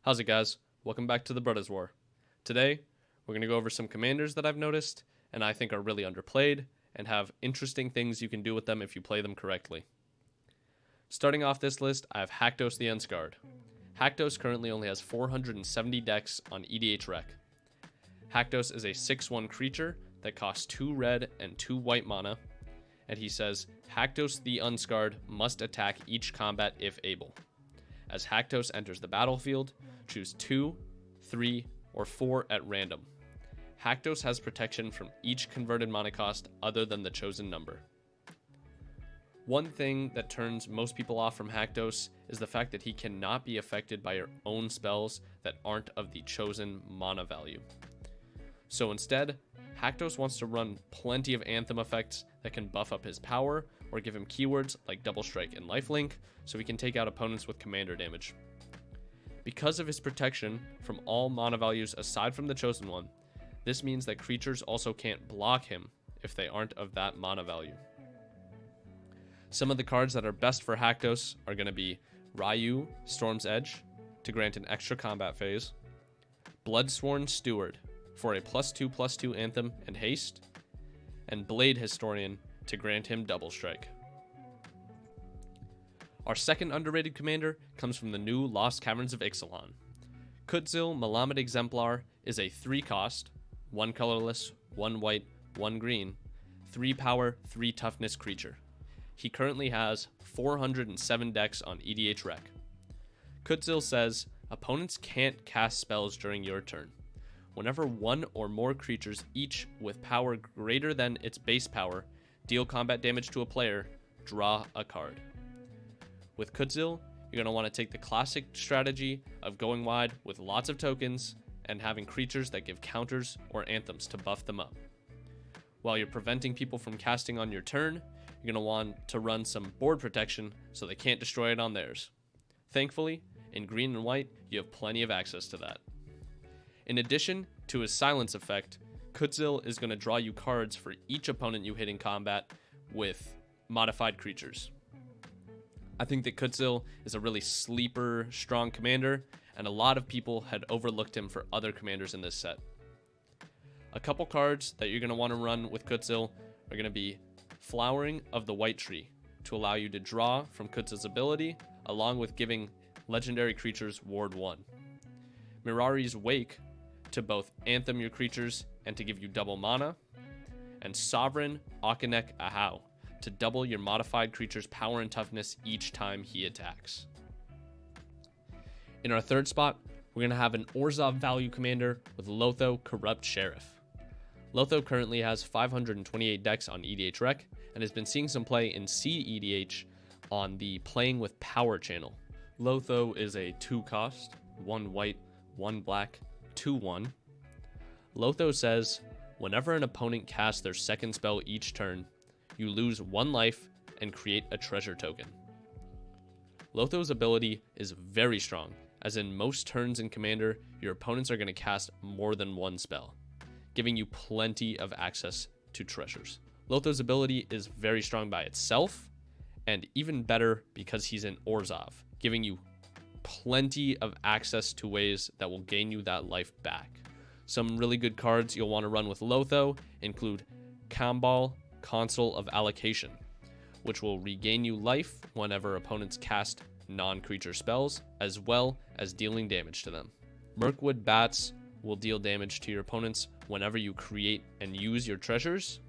How's it, guys? Welcome back to the Brothers War. Today, we're going to go over some commanders that I've noticed and I think are really underplayed and have interesting things you can do with them if you play them correctly. Starting off this list, I have Hactos the Unscarred. Hactos currently only has 470 decks on EDH Rec. Hactos is a 6/1 creature that costs 2 red and 2 white mana, and he says, Hactos the Unscarred must attack each combat if able. As Hactos enters the battlefield, choose 2, 3, or 4 at random. Hactos has protection from each converted mana cost other than the chosen number. One thing that turns most people off from Hactos is the fact that he cannot be affected by your own spells that aren't of the chosen mana value. So instead, Hactos wants to run plenty of Anthem effects that can buff up his power or give him keywords like Double Strike and Lifelink so he can take out opponents with commander damage. Because of his protection from all mana values aside from the chosen one, this means that creatures also can't block him if they aren't of that mana value. Some of the cards that are best for Hactos are going to be Ryu, Storm's Edge, to grant an extra combat phase, Bloodsworn Steward, for a +2/+2 Anthem and haste, and Blade Historian to grant him Double Strike. Our second underrated commander comes from the new Lost Caverns of Ixalan. Kutzil Malamed Exemplar is a 3-cost, 1 colorless, 1 white, 1 green, 3 power, 3 toughness creature. He currently has 407 decks on EDH Rec. Kutzil says, opponents can't cast spells during your turn. Whenever one or more creatures, each with power greater than its base power, deal combat damage to a player, draw a card. With Kutzil, you're going to want to take the classic strategy of going wide with lots of tokens and having creatures that give counters or anthems to buff them up. While you're preventing people from casting on your turn, you're going to want to run some board protection so they can't destroy it on theirs. Thankfully, in green and white, you have plenty of access to that. In addition to his silence effect, Kutzil is going to draw you cards for each opponent you hit in combat with modified creatures. I think that Kutzil is a really sleeper, strong commander, and a lot of people had overlooked him for other commanders in this set. A couple cards that you're going to want to run with Kutzil are going to be Flowering of the White Tree, to allow you to draw from Kutzil's ability, along with giving legendary creatures Ward 1. Mirari's Wake, to both anthem your creatures and to give you double mana, and Sovereign Akanek Ahau, to double your modified creature's power and toughness each time he attacks. In our third spot, we're going to have an Orzhov value commander with Lotho Corrupt Sheriff. Lotho currently has 528 decks on EDH Rec and has been seeing some play in CEDH on the Playing with Power channel. Lotho is a 2-cost, 1 white, 1 black, 2/1. Lotho says, whenever an opponent casts their second spell each turn, you lose 1 life and create a treasure token. Lotho's ability is very strong, as in most turns in Commander, your opponents are going to cast more than 1 spell, giving you plenty of access to treasures. Lotho's ability is very strong by itself, and even better because he's in Orzhov, giving you plenty of access to ways that will gain you that life back. Some really good cards you'll want to run with Lotho include Kambal, Consul of Allocation, which will regain you life whenever opponents cast non-creature spells, as well as dealing damage to them. Mirkwood Bats will deal damage to your opponents whenever you create and use your treasures,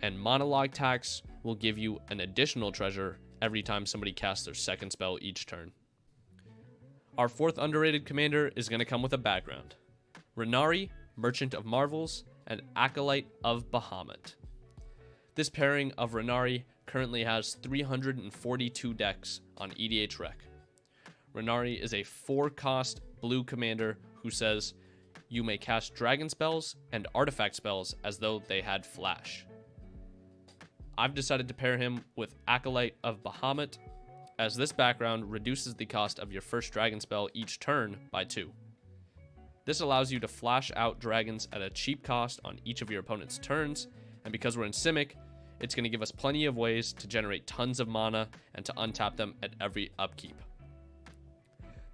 and Monologue Tax will give you an additional treasure every time somebody casts their second spell each turn. Our fourth underrated commander is going to come with a background. Rari, Merchant of Marvels, and Acolyte of Bahamut. This pairing of Rari currently has 342 decks on EDH Rec. Rari is a 4-cost blue commander who says you may cast dragon spells and artifact spells as though they had flash. I've decided to pair him with Acolyte of Bahamut, as this background reduces the cost of your first dragon spell each turn by 2. This allows you to flash out dragons at a cheap cost on each of your opponent's turns, and because we're in Simic, it's going to give us plenty of ways to generate tons of mana and to untap them at every upkeep.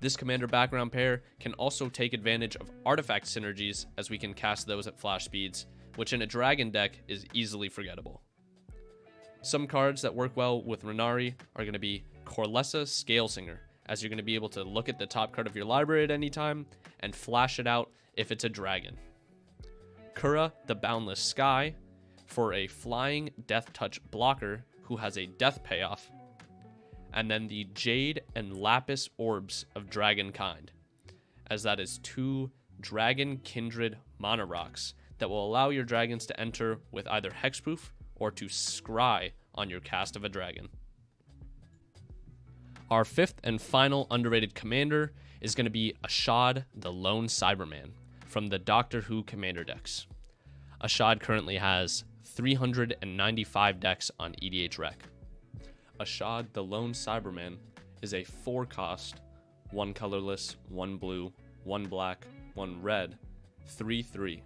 This commander background pair can also take advantage of artifact synergies, as we can cast those at flash speeds, which in a dragon deck is easily forgettable. Some cards that work well with Rari are going to be Corlessa Scalesinger, as you're going to be able to look at the top card of your library at any time and flash it out if it's a dragon. Kura the Boundless Sky, for a flying death touch blocker who has a death payoff. And then the Jade and Lapis Orbs of Dragon Kind, as that is 2 Dragon Kindred Mana Rocks that will allow your dragons to enter with either hexproof or to scry on your cast of a dragon. Our 5th and final underrated commander is going to be Ashad the Lone Cyberman from the Doctor Who commander decks. Ashad currently has 395 decks on EDH Rec. Ashad the Lone Cyberman is a 4-cost, 1 colorless, 1 blue, 1 black, 1 red, 3/3.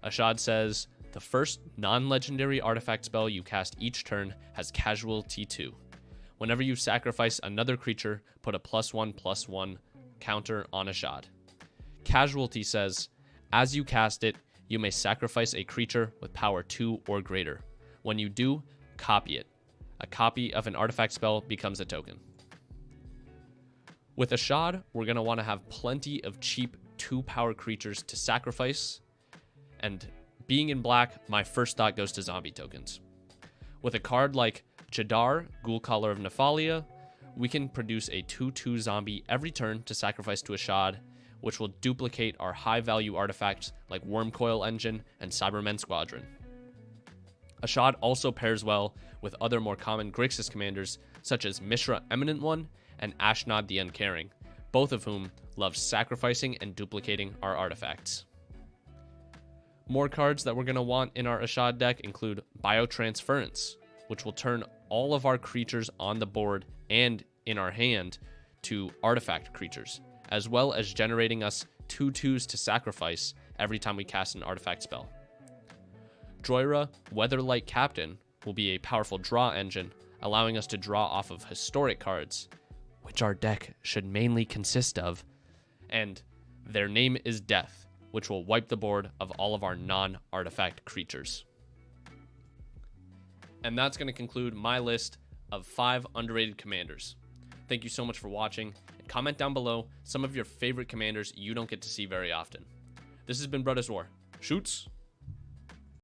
Ashad says, the first non-legendary artifact spell you cast each turn has Casualty 2. Whenever you sacrifice another creature, put a +1/+1 counter on Ashad. Casualty says, as you cast it, you may sacrifice a creature with power 2 or greater. When you do, copy it. A copy of an artifact spell becomes a token. With Ashad, we're going to want to have plenty of cheap 2-power creatures to sacrifice, and being in black, my first thought goes to zombie tokens. With a card like Jadar, Ghoulcaller of Nephalia, we can produce a 2/2 zombie every turn to sacrifice to Ashad, which will duplicate our high-value artifacts like Wormcoil Engine and Cybermen Squadron. Ashad also pairs well with other more common Grixis commanders such as Mishra Eminent One and Ashnod the Uncaring, both of whom love sacrificing and duplicating our artifacts. More cards that we're going to want in our Ashad deck include Biotransference, which will turn all of our creatures on the board and in our hand to artifact creatures, as well as generating us 2/2s to sacrifice every time we cast an artifact spell. Droira, Weatherlight Captain, will be a powerful draw engine, allowing us to draw off of historic cards, which our deck should mainly consist of, and their name is Death, which will wipe the board of all of our non-artifact creatures. And that's going to conclude my list of 5 underrated commanders. Thank you so much for watching, and comment down below some of your favorite commanders you don't get to see very often. This has been Brothers War. Shoots!